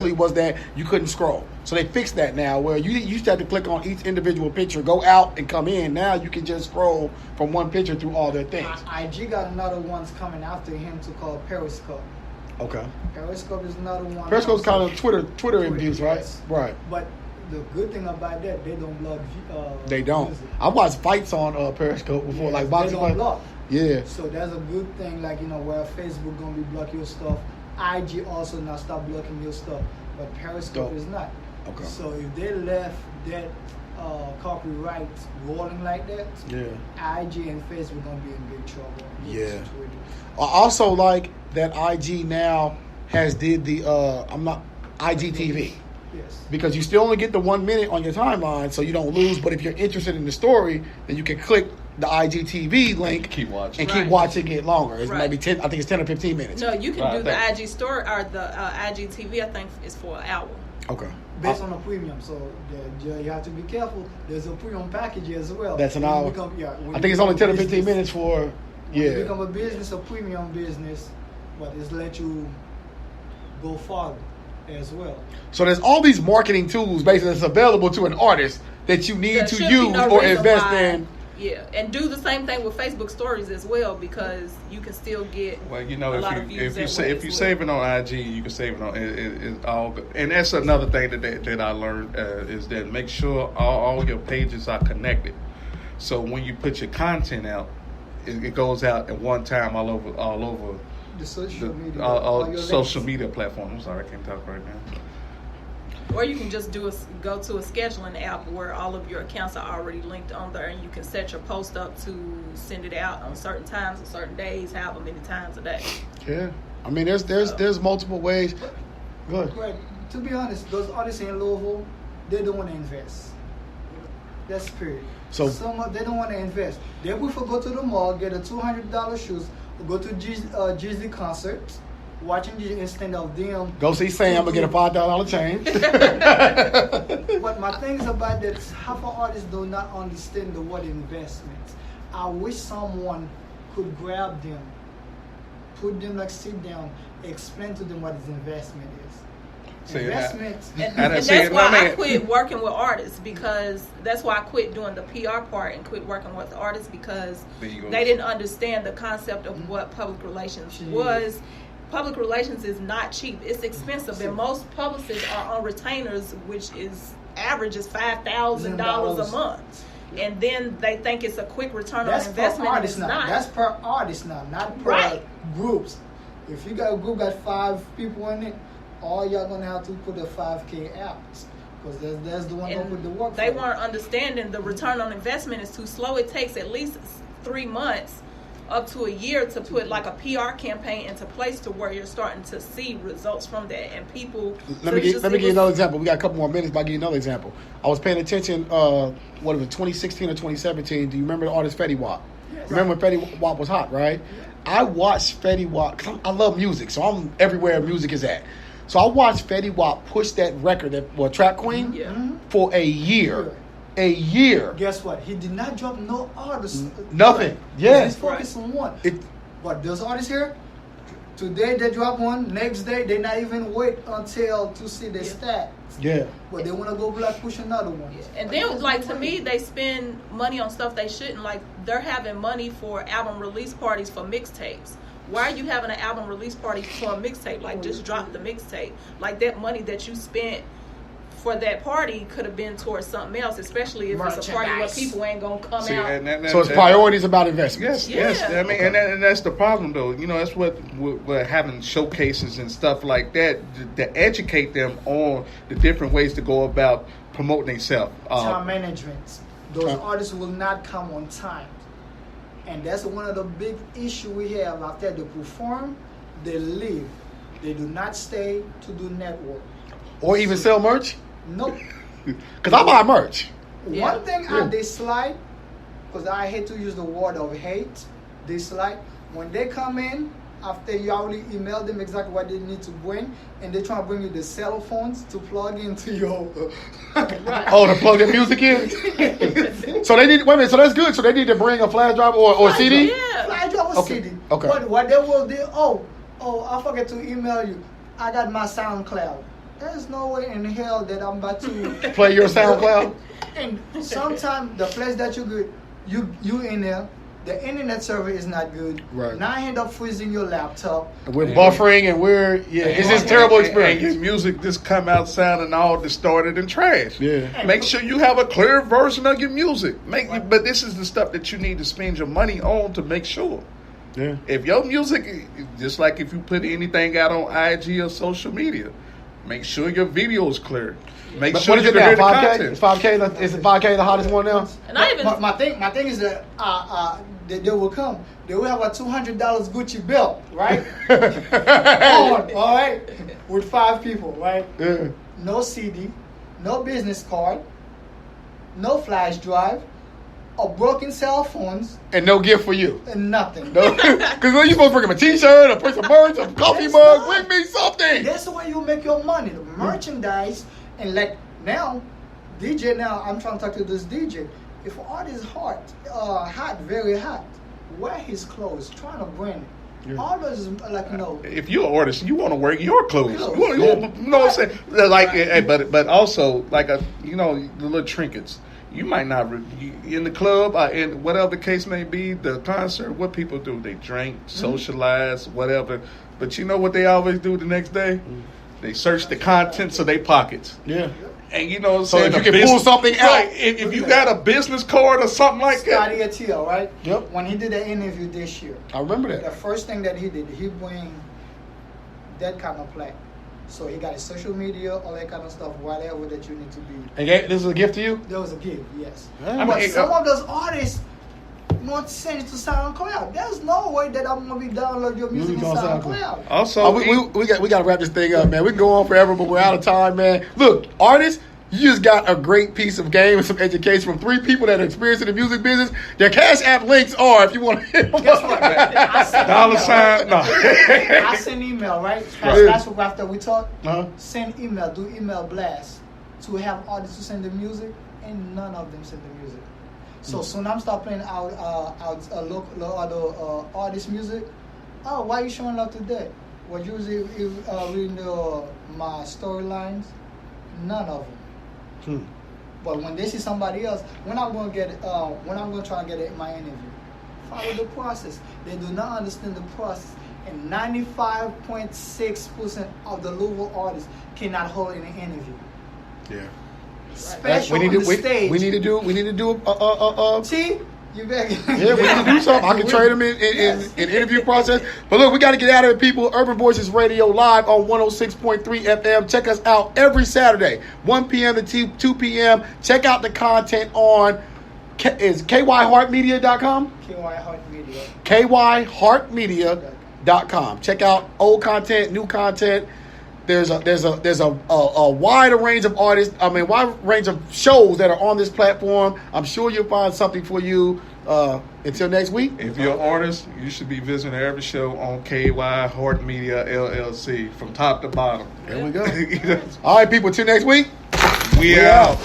was that you couldn't scroll. So they fixed that now where you used to have to click on each individual picture, go out and come in. Now you can just scroll from one picture through all their things. IG got another one's coming after him to call Periscope. Okay. Periscope is another one. Periscope's kind of Twitter reviews, right? Yes. Right. But the good thing about that, they don't block. They don't. Music. I watched fights on Periscope before, Yes, like boxing. They don't block. Yeah. So that's a good thing, like, where Facebook gonna be block your stuff. IG also now stop blocking your stuff, but Periscope is not. Okay. So if they left that copyright rolling like that, IG and Facebook gonna be in big trouble. Yeah. I also like that IG now has did the IGTV. Yes. Because you still only get the 1 minute on your timeline, so you don't lose. But if you're interested in the story, then you can click the IGTV link, keep watching, and keep watching it longer. It's maybe 10. I think it's 10 or 15 minutes. No, you can do the IG story or the IGTV. I think is for an hour. Okay. Based on a premium, so you have to be careful. There's a premium package as well. That's an hour. I think it's only 10 or 15 minutes for. When you become a business, a premium business, but it's let you go farther as well. So there's all these marketing tools basically that's available to an artist that you need to use or invest in. Yeah, and do the same thing with Facebook stories as well, because you can still get a lot of views. If you save it on IG, you can save it on it's all good. And that's another thing that I learned is that make sure all your pages are connected. So when you put your content out, it goes out at one time all over the social media, all social media platforms. I'm sorry, I can't talk right now. Or you can just go to a scheduling app where all of your accounts are already linked on there, and you can set your post up to send it out on certain times or certain days, however many times a day. Yeah, I mean, there's multiple ways. Go ahead. Right. To be honest, those artists in Louisville, they don't want to invest. That's period. So they don't want to invest. They prefer go to the mall, get a $200 shoes, go to Jeezy concert, watching Jeezy instead of them. Go see Sam and get a $5 change. But my thing is about that, half of artists do not understand the word investment. I wish someone could grab them, put them sit down, explain to them what his investment is. Investment. And that's why I quit working with artists, because that's why I quit doing the PR part and quit working with artists, because they didn't understand the concept of what public relations was. Public relations is not cheap. It's expensive, and most publicists are on retainers, which is averages $5,000 a month. And then they think it's a quick return on investment. Artist now. That's per artist now, not per groups. If you got a group got 5 people in it, all y'all gonna have to put a $5K out, because that's the one gonna put the work. They weren't understanding the return on investment is too slow. It takes at least 3 months up to a year to put like a PR campaign into place to where you're starting to see results from that. And people. Let me give you another example. We got a couple more minutes, but I'll give you another example. I was paying attention. What was it, 2016 or 2017? Do you remember the artist Fetty Wap? Yes. Remember when Fetty Wap was hot, right? Yeah. I watched Fetty Wap. I love music, so I'm everywhere music is at. So I watched Fetty Wap push that record, Trap Queen, for a year. A year. Guess what? He did not drop no artists. Nothing. Yeah. He's focused on one. But those artists here, today they drop one, next day they not even wait until to see the stats. Yeah. But they want to go push another one. Yeah. And then, to me, they spend money on stuff they shouldn't. Like, they're having money for album release parties for mixtapes. Why are you having an album release party for a mixtape? Like, just drop the mixtape. Like, that money that you spent for that party could have been towards something else, especially if it's a party where people ain't gonna come out. So it's priorities about investments. Yes. I mean, and that's the problem, though. That's what we're having showcases and stuff like that to educate them on the different ways to go about promoting themselves. Time management. Those artists will not come on time. And that's one of the big issues we have. After they perform, they leave. They do not stay to do network. Or even sell merch? Nope. Because I buy merch. One thing I dislike, because I hate to use the word of hate, dislike, when they come in, after you already emailed them exactly what they need to bring, and they try to bring you the cell phones to plug into your... to plug their music in? So they need, wait a minute, so that's good. So they need to bring a flash drive or CD? Yeah. Flash drive or CD. Okay. What they will do, I forget to email you. I got my SoundCloud. There's no way in hell that I'm about to Play your SoundCloud. And sometimes the place that you in there, the internet server is not good. Right. Now I end up freezing your laptop. We're buffering and it's just terrible experience. And your music just come out sounding all distorted and trash. Yeah. Make sure you have a clear version of your music. But this is the stuff that you need to spend your money on to make sure. Yeah. If your music, just like if you put anything out on IG or social media, make sure your video is clear. Make But sure what is you it can now? hear the 5K? content. Is 5K? Is 5K the hottest one now? And I even My thing is that they will come. They will have a $200 Gucci belt, right? On, all right, with 5 people, right? Yeah. No CD, no business card, no flash drive, a broken cell phones, And no gift for you. and nothing. No, because when you supposed to bring him a T-shirt, a piece of merch, a coffee That's mug, not- bring me something. That's the way you make your money. The merchandise, and like now, DJ. Now I'm trying to talk to this DJ. If artist hot, very hot, wear his clothes, trying to brand it. Yeah. All those like no. If you're an artist, you want to wear your clothes. Clothes. You know what I'm saying? Like, but also like the little trinkets. You might not in the club or in whatever the case may be, the concert. What people do? They drink, socialize, whatever. But you know what they always do the next day? They search the contents of their pockets. Yeah. And you know what I'm So saying? if you A can pull something out. Right, if you got a business card or something like that. Scotty Attia, right? Yep. When he did the interview this year, I remember the that. first thing that he did, he bring that kind of play. So he got his social media, all that kind of stuff, whatever that you need to be. And this is a gift to you? There was a gift, yes. Yeah. But I mean, some of those artists want to send it to SoundCloud. There's no way that I'm gonna be downloading your music in Music on SoundCloud. Also, Oh, we got to wrap this thing up, man. We can go on forever, but we're out of time, man. Look, artists, you just got a great piece of game and some education from 3 people that are experienced in the music business. Their Cash App links are, if you want to hit them Guess up. what? I send dollar email, sign, no. I send email, right? Right. That's what after we talk. Uh-huh. Send email, do email blast to have artists to send the music, and none of them send the music. So soon I'm start playing out local other artist music. Oh, why are you showing love today? What usually reading my storylines? None of them. But when they see somebody else, when I'm going to try and get it in my interview, follow the process. They do not understand the process, and 95.6% of the Louisville artists cannot hold in an interview. Yeah. Special We on the stage. need to do See, you better. yeah, we need to do something. I can trade them in interview process. But look, we got to get out of it, people. Urban Voices Radio live on 106.3 FM. Check us out every Saturday, 1 p.m. to 2 p.m. Check out the content on is kyheartmedia.com? kyheartmedia.com. Check out old content, new content. There's a wide range of artists. Wide range of shows that are on this platform. I'm sure you'll find something for you. Until next week. If you're an artist, you should be visiting every show on KY Heart Media LLC from top to bottom. There we go. All right, people. Till next week. We out.